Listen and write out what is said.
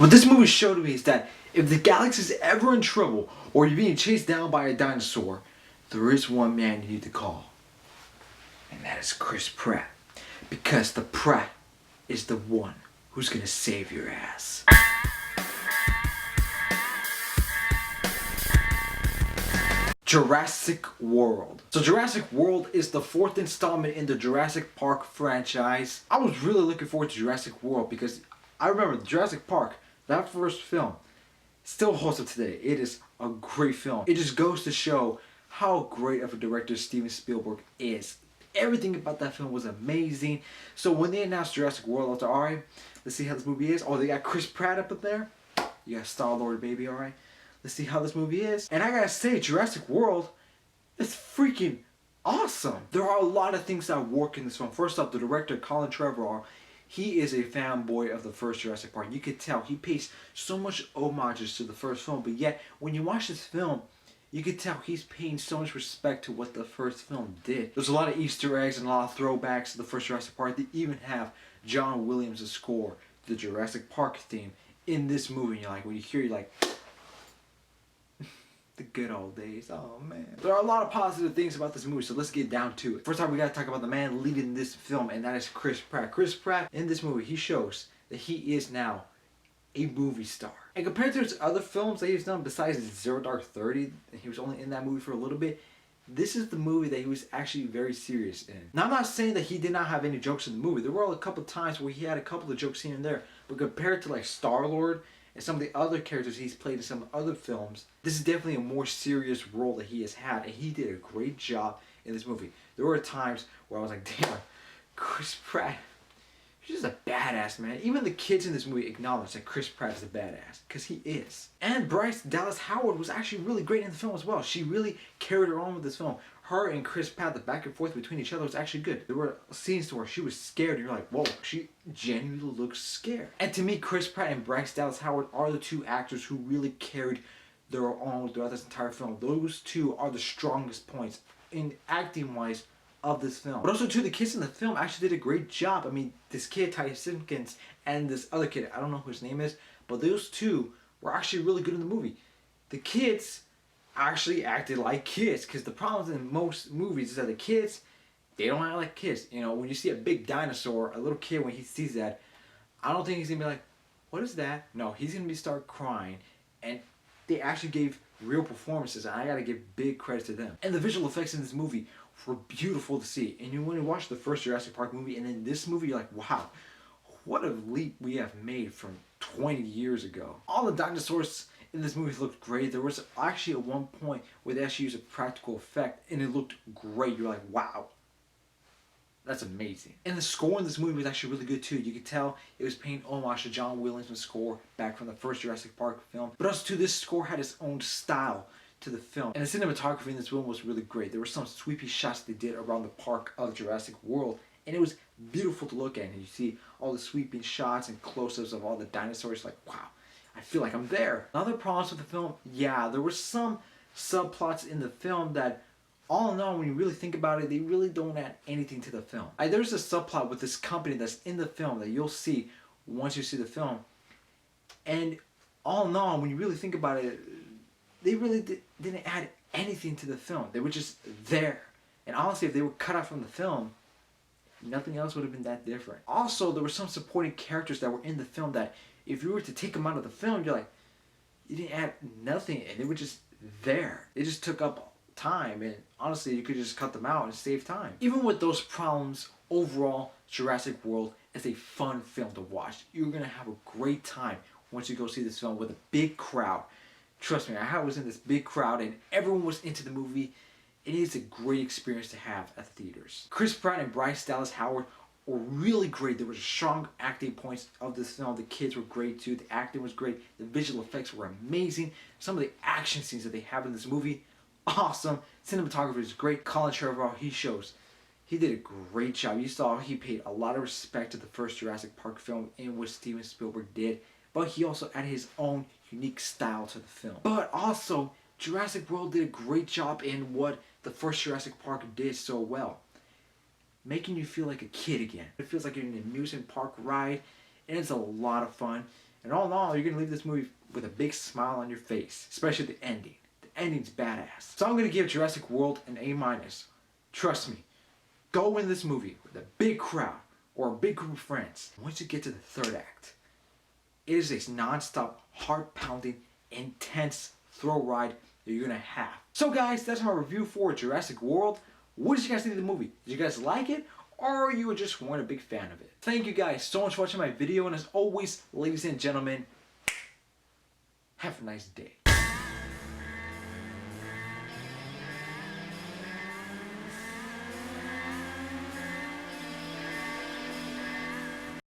What this movie showed me is that if the galaxy is ever in trouble or you're being chased down by a dinosaur, there is one man you need to call. And that is Chris Pratt. Because the Pratt is the one who's gonna save your ass. Jurassic World. So Jurassic World is the fourth installment in the Jurassic Park franchise. I was really looking forward to Jurassic World because I remember Jurassic Park, that first film, still holds up today. It is a great film. It just goes to show how great of a director Steven Spielberg is. Everything about that film was amazing. So when they announced Jurassic World, I was like, alright, let's see how this movie is. Oh, they got Chris Pratt up there. You got Star-Lord, baby, alright. Let's see how this movie is. And I gotta say, Jurassic World is freaking awesome. There are a lot of things that work in this film. First off, the director, Colin Trevorrow, he is a fanboy of the first Jurassic Park. You could tell he pays so much homages to the first film, but yet when you watch this film, you could tell he's paying so much respect to what the first film did. There's a lot of Easter eggs and a lot of throwbacks to the first Jurassic Park. They even have John Williams' score, the Jurassic Park theme, in this movie. And you're like, when you hear, you're like, the good old days. Oh man. There are a lot of positive things about this movie, so let's get down to it. First off, we gotta talk about the man leading this film, and that is Chris Pratt. Chris Pratt, in this movie, he shows that he is now a movie star. And compared to his other films that he's done, besides Zero Dark 30, he was only in that movie for a little bit, this is the movie that he was actually very serious in. Now, I'm not saying that he did not have any jokes in the movie. There were a couple times where he had a couple of jokes here and there, but compared to like Star-Lord and some of the other characters he's played in some other films, this is definitely a more serious role that he has had, and he did a great job in this movie. There were times where I was like, damn, Chris Pratt, he's just a badass, man. Even the kids in this movie acknowledge that Chris Pratt is a badass, because he is. And Bryce Dallas Howard was actually really great in the film as well. She really carried her on with this film. Her and Chris Pratt, the back and forth between each other was actually good. There were scenes where she was scared and you're like, whoa, she genuinely looks scared. And to me, Chris Pratt and Bryce Dallas Howard are the two actors who really carried their own throughout this entire film. Those two are the strongest points in acting wise of this film. But also too, the kids in the film actually did a great job. I mean, this kid, Simpkins, and this other kid, I don't know who his name is, but those two were actually really good in the movie. The kids actually acted like kids, because the problem in most movies is that the kids, they don't act like kids. You know, when you see a big dinosaur, a little kid, when he sees that, I don't think he's gonna be like, what is that? No, he's gonna start crying. And they actually gave real performances, and I gotta give big credit to them. And the visual effects in this movie were beautiful to see. And when you watch the first Jurassic Park movie and then this movie, you're like, wow, what a leap we have made from 20 years ago. All the dinosaurs in this movie looked great. There was actually at one point where they actually used a practical effect and it looked great. You're like, wow, that's amazing. And the score in this movie was actually really good too. You could tell it was paying homage to John Williams' score back from the first Jurassic Park film. But also too, this score had its own style to the film. And the cinematography in this film was really great. There were some sweepy shots they did around the park of Jurassic World, and it was beautiful to look at. And you see all the sweeping shots and close-ups of all the dinosaurs, like, wow, I feel like I'm there. Other problems with the film, yeah, there were some subplots in the film that, all in all, when you really think about it, they really don't add anything to the film. There's a subplot with this company that's in the film that you'll see once you see the film. And all in all, when you really think about it, they really didn't add anything to the film. They were just there. And honestly, if they were cut out from the film, nothing else would have been that different. Also, there were some supporting characters that were in the film that if you were to take them out of the film, you're like, you didn't add nothing, and they were just there. They just took up time, and honestly, you could just cut them out and save time. Even with those problems, overall, Jurassic World is a fun film to watch. You're gonna have a great time once you go see this film with a big crowd. Trust me, I was in this big crowd and everyone was into the movie. It is a great experience to have at the theaters. Chris Pratt and Bryce Dallas Howard were really great. There were strong acting points of this film. The kids were great too. The acting was great. The visual effects were amazing. Some of the action scenes that they have in this movie, awesome. Cinematography is great. Colin Trevorrow, he did a great job. You saw he paid a lot of respect to the first Jurassic Park film in what Steven Spielberg did. But he also added his own unique style to the film. But also, Jurassic World did a great job in what the first Jurassic Park did so well. Making you feel like a kid again. It feels like you're in an amusement park ride, and it's a lot of fun. And all in all, you're going to leave this movie with a big smile on your face, especially the ending. The ending's badass. So I'm going to give Jurassic World an A-. Trust me, go in this movie with a big crowd or a big group of friends. Once you get to the third act, it is a non-stop, heart-pounding, intense thrill ride that you're going to have. So guys, that's my review for Jurassic World. What did you guys think of the movie? Did you guys like it? Or you just weren't a big fan of it? Thank you guys so much for watching my video. And as always, ladies and gentlemen, have a nice day.